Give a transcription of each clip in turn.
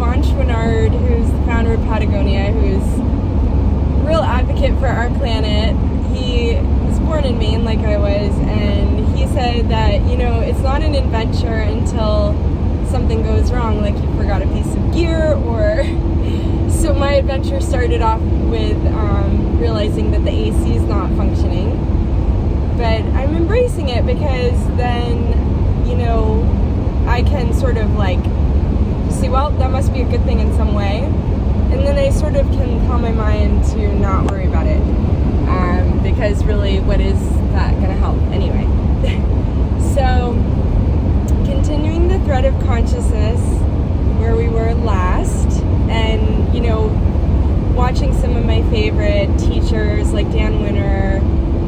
who's the founder of Patagonia, who's a real advocate for our planet. He was born in Maine like I was, and he said that, it's not an adventure until something goes wrong, like you forgot a piece of gear, or... So my adventure started off with realizing that the AC is not functioning, but I'm embracing it because then, I can sort of say, well, that must be a good thing in some way, and then I sort of can calm my mind to not worry about it, because really, what is that going to help anyway? So, continuing the thread of consciousness where we were last, and watching some of my favorite teachers like Dan Winter.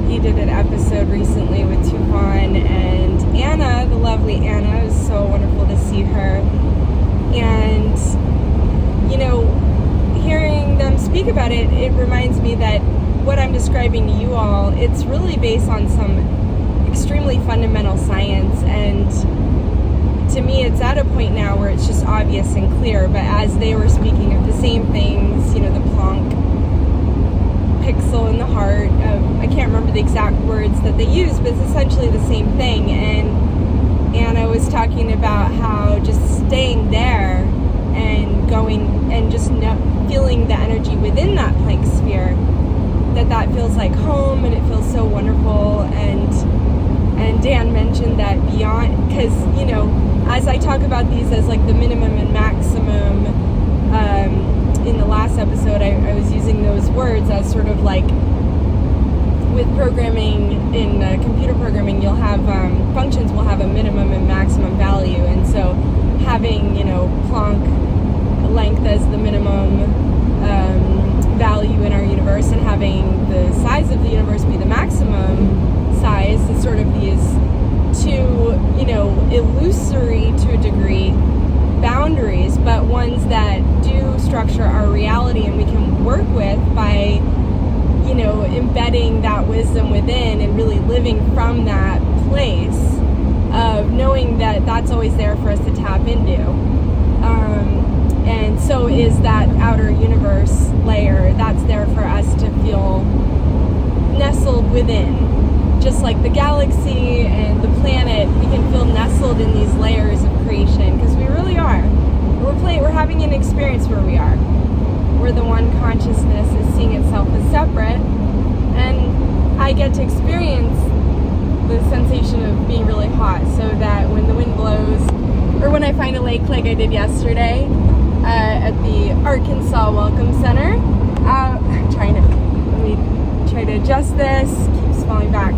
He did an episode recently with Tufan, and Anna, the lovely Anna. It was so wonderful to see her. And hearing them speak about it, it reminds me that what I'm describing to you all, it's really based on some extremely fundamental science, and to me, it's at a point now where it's just obvious and clear, but as they were speaking of the same things, the Planck pixel in the heart, I can't remember the exact words that they used, but it's essentially the same thing, and Anna was talking about how just staying there and going and just feeling the energy within that Planck sphere, that feels like home, and it feels so wonderful, and Dan mentioned that beyond, because, as I talk about these as the minimum and maximum, in the last episode, I was using those words as sort of with programming, in computer programming, you'll have, functions will have a minimum and maximum value, and so having, Planck length as the minimum value in our universe, and having the size of the universe be the maximum size, is sort of these two, illusory to a degree boundaries, but ones that do structure our reality, and we can work with by, embedding that wisdom within and really living from that place of knowing that that's always there for us to tap into. And so is that outer universe layer that's there for us to feel nestled within. Just like the galaxy and the planet, we can feel nestled in these layers of creation, because we really are. We're having an experience where we are. Where the one consciousness is seeing itself as separate, and I get to experience the sensation of being really hot, so that when the wind blows, or when I find a lake like I did yesterday at the Arkansas Welcome Center, I'm trying to, let me try to adjust this, keeps falling back.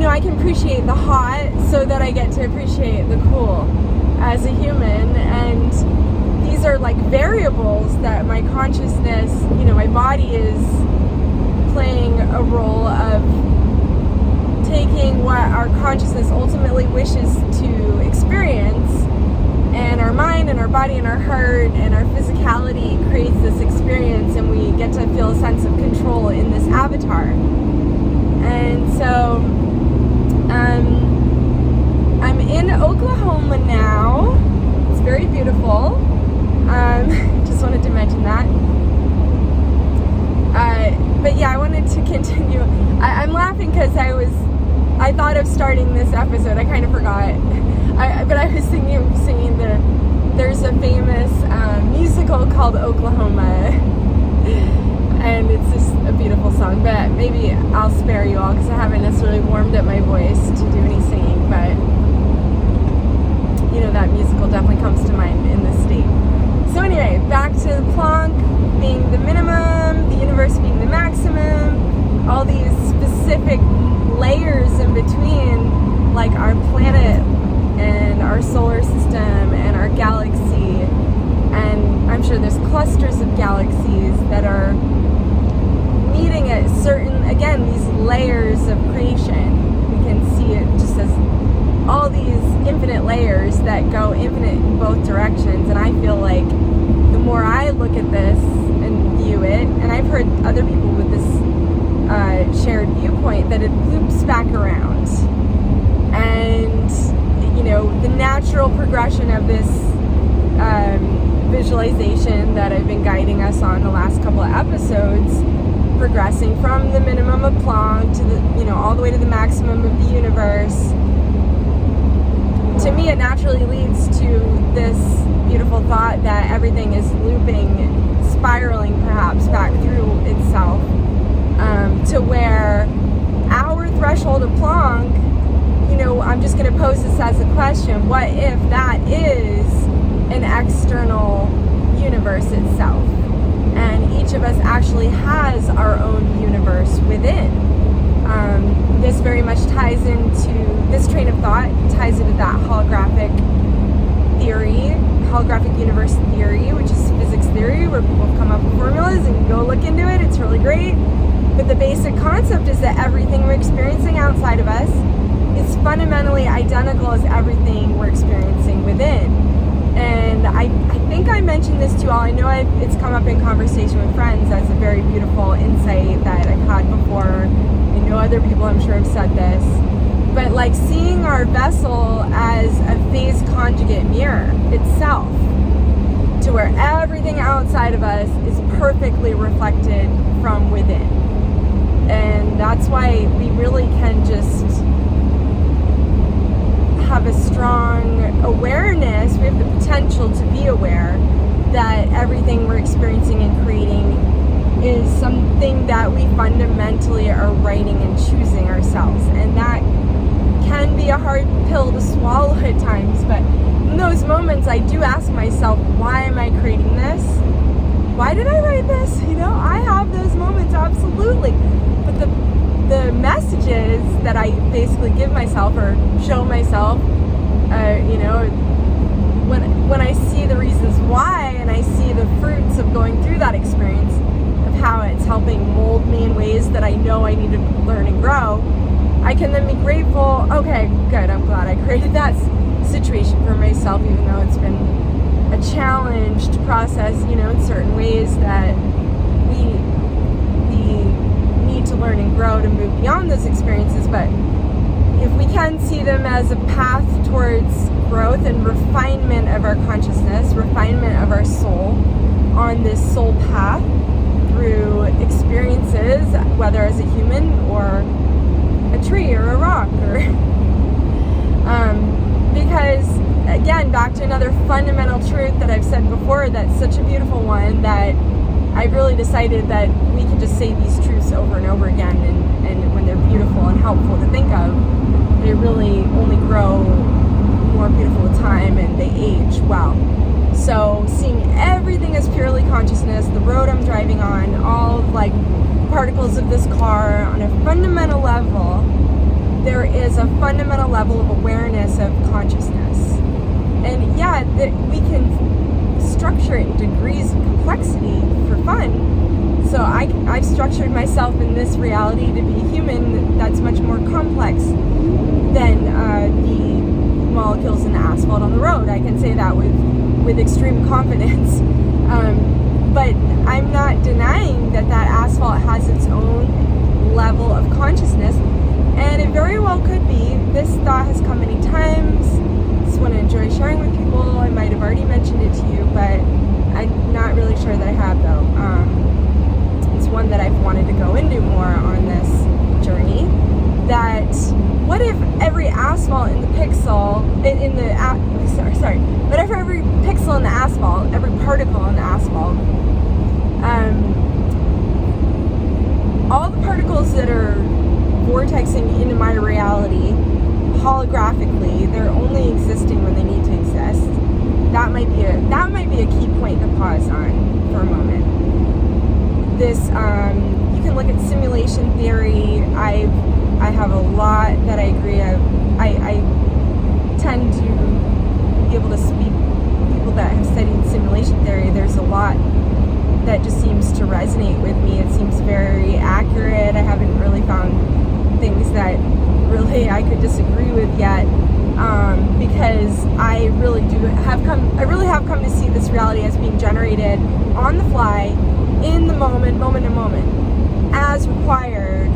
I can appreciate the hot so that I get to appreciate the cool as a human, and these are variables that my consciousness, my body is playing a role of taking what our consciousness ultimately wishes to experience, and our mind and our body and our heart and our physicality creates this experience, and we get to feel a sense of control in this avatar. And so I'm in Oklahoma now. It's very beautiful. Just wanted to mention that. But yeah, I wanted to continue. I'm laughing because I thought of starting this episode. I kind of forgot. But I was singing there's a famous musical called Oklahoma. And it's just a beautiful song. But maybe I'll spare you all because I haven't necessarily warmed up my voice to do any singing. But, that musical definitely comes to mind in this state. So anyway, back to Planck being the minimum, the universe being the maximum, all these specific layers in between, like our planet and our solar system and our galaxy, and I'm sure there's clusters of galaxies that are meeting at certain, again, these layers of creation. We can see it just as all these infinite layers that go infinite in both directions, and I feel like the more I look at this and view it, and I've heard other people with this shared viewpoint, that it loops back around, and the natural progression of this visualization that I've been guiding us on the last couple of episodes, progressing from the minimum of Planck to the, all the way to the maximum of the universe, to me it naturally leads to this beautiful thought that everything is looping, spiraling perhaps back through itself, to where our threshold of Planck, I'm just going to pose this as a question: what if that is an external universe itself, and each of us actually has our own universe within? This very much ties into, this train of thought ties into that holographic universe theory, which is physics theory, where people have come up with formulas, and you go look into it, it's really great. But the basic concept is that everything we're experiencing outside of us is fundamentally identical as everything we're experiencing within. And I think I mentioned this to you all. I know it's come up in conversation with friends as a very beautiful insight that I've had before. I know other people, I'm sure, have said this. But like seeing our vessel as a phase conjugate mirror itself, to where everything outside of us is perfectly reflected from within. And that's why we really can just have a strong awareness. We have the potential to be aware that everything we're experiencing and creating is something that we fundamentally are writing and choosing ourselves. And that can be a hard pill to swallow at times, but in those moments I do ask myself, why am I creating this? Why did I write this? I have those moments, absolutely. But the messages that I basically give myself or show myself, when I see the reasons why, and I see the fruits of going through that experience, of how it's helping mold me in ways that I know I need to learn and grow, I can then be grateful. Okay, good, I'm glad I created that situation for myself, even though it's been a challenged process, in certain ways that we need to learn and grow to move beyond those experiences. But if we can see them as a path towards growth and refinement of our consciousness, refinement of our soul on this soul path through experiences, whether as a human or a tree or a rock, or because again, back to another fundamental truth that I've said before, that's such a beautiful one, that I've really decided that we can just say these truths over and over again, and when they're beautiful and helpful to think of, they really only grow more beautiful with time, and they age well. So seeing everything as purely consciousness, the road I'm driving on, all of particles of this car, on a fundamental level, there is a fundamental level of awareness of consciousness. And yeah, we can structure it in degrees of complexity for fun. So I've structured myself in this reality to be human that's much more complex than the molecules in the asphalt on the road. I can say that with extreme confidence. But I'm not denying that asphalt has its own level of consciousness, and it very well could be. This thought has come many times. It's one I enjoy sharing with people. I might have already mentioned it to you, but I'm not really sure that I have, though. It's one that I've wanted to go into more on this journey. That what if every asphalt in the pixel, what if every pixel in the asphalt, every particle in the asphalt, all the particles that are vortexing into my reality holographically, they're only existing when they need to exist. That might be a key point to pause on for a moment. This you can look at simulation theory. I have a lot that I agree. I tend to be able to speak people that have studied simulation theory. There's a lot that just seems to resonate with me. It seems very accurate. I haven't really found things that really I could disagree with yet, because I really have come to see this reality as being generated on the fly, in the moment to moment, as required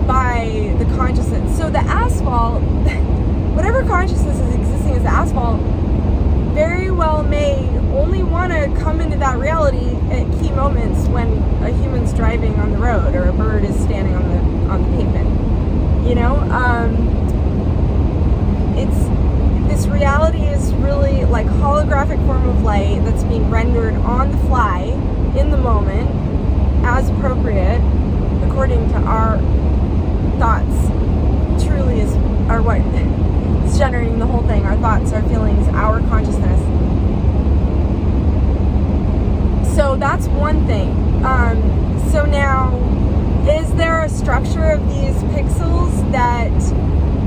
by the consciousness. So the asphalt, whatever consciousness is existing as asphalt, very well may only want to come that reality at key moments when a human's driving on the road or a bird is standing on the pavement. You know, this reality is really like holographic form of light that's being rendered on the fly in the moment as appropriate according to our thoughts. Truly are what is generating the whole thing. Our thoughts, our feelings, our consciousness. So that's one thing. So now, is there a structure of these pixels that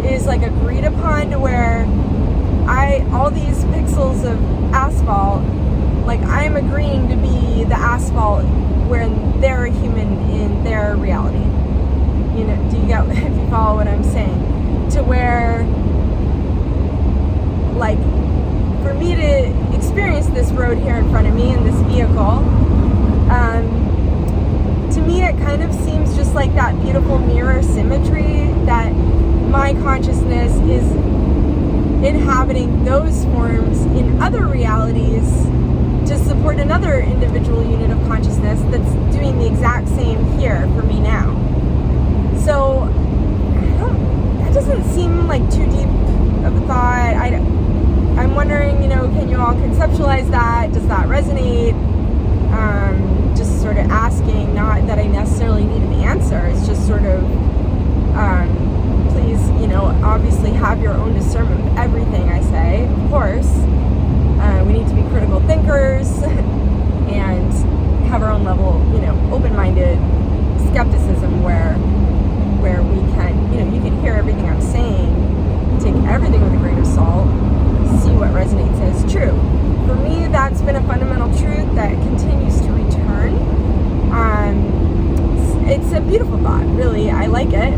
is like agreed upon to where all these pixels of asphalt, like I'm agreeing to be the asphalt where they're a human in their reality? You know, do you get, if you follow what I'm saying? To where, like, for me to experience this road here in front of me in this vehicle, to me it kind of seems just like that beautiful mirror symmetry that my consciousness is inhabiting those forms in other realities to support another individual unit of consciousness that's doing the exact same here for me now. So that doesn't seem like too deep of a thought. I'm wondering, you know, can you all conceptualize that? Does that resonate? Just sort of asking, not that I necessarily need an answer. It's just sort of, please, you know, obviously have your own discernment of everything I say, of course. We need to be critical thinkers and have our own level, you know, open-minded skepticism where we can, you know, you can hear everything I'm saying, take everything with a grain of salt, see what resonates as true. For me, that's been a fundamental truth that continues to return. It's a beautiful thought, really. I like it.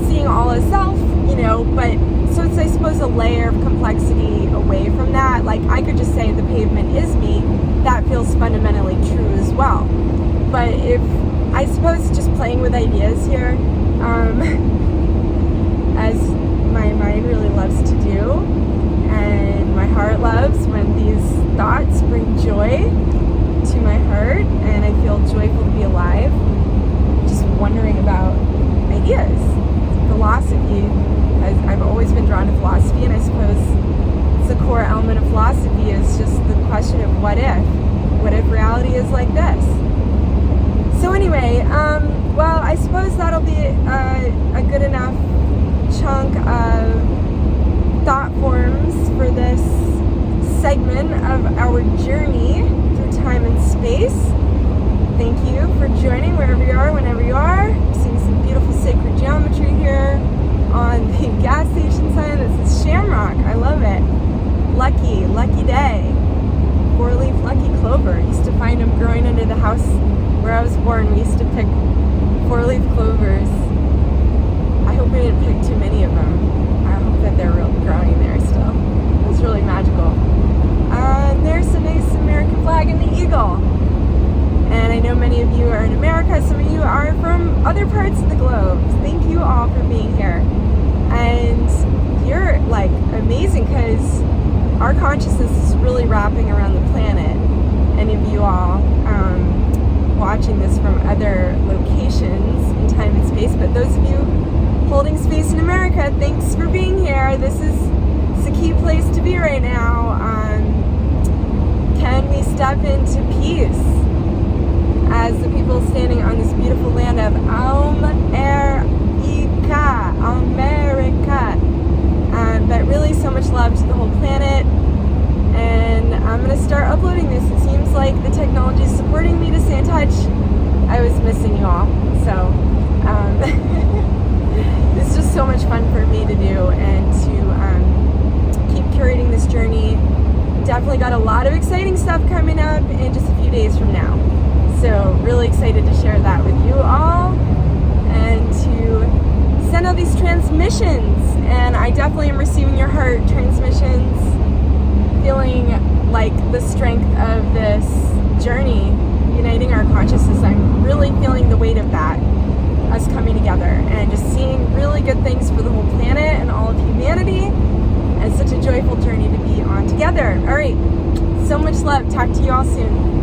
Seeing all as self, you know, but so it's, I suppose, a layer of complexity away from that. Like, I could just say the pavement is me. That feels fundamentally true as well. But if, I suppose, just playing with ideas here, as my mind really loves to do, and my heart loves when these thoughts bring joy to my heart, and I feel joyful to be alive, just wondering about ideas, philosophy. I've always been drawn to philosophy, and I suppose the core element of philosophy is just the question of what if reality is like this? So anyway, well, I suppose that'll be a good enough chunk of thought forms for this segment of our journey through time and space. Thank you for joining wherever you are, whenever you are. I'm seeing some beautiful sacred geometry here on the gas station sign. This is Shamrock. I love it. Lucky day. 4-leaf lucky clover. Used to find them growing under the house where I was born. We used to pick 4-leaf clovers. I hope we didn't pick too many of them. I hope that they're growing there still. It was really magical. There's a nice American flag and the eagle. And I know many of you are in America. Some of you are from other parts of the globe. Thank you all for being here. And you're like amazing because our consciousness is really wrapping around the planet. Any of you all watching this from other locations in time and space, but those of you holding space in America, thanks for being here. This is a key place to be right now. Can we step into peace as the people standing on this beautiful land of America? But really so much love to the whole planet. And I'm going to start uploading this. It seems like the technology is supporting me to stay in touch. I was missing you all. So it's just so much fun for me to do and to keep curating this journey. Definitely got a lot of exciting stuff coming up in just a few days from now. So really excited to share that with you all and to send out these transmissions. And I definitely am receiving your heart transmissions, feeling like the strength of this journey, uniting our consciousness. I'm really feeling the weight of that, us coming together and just seeing really good things for the whole planet and all of humanity, and such a joyful journey to be on together. All right, So much love. Talk to you all soon.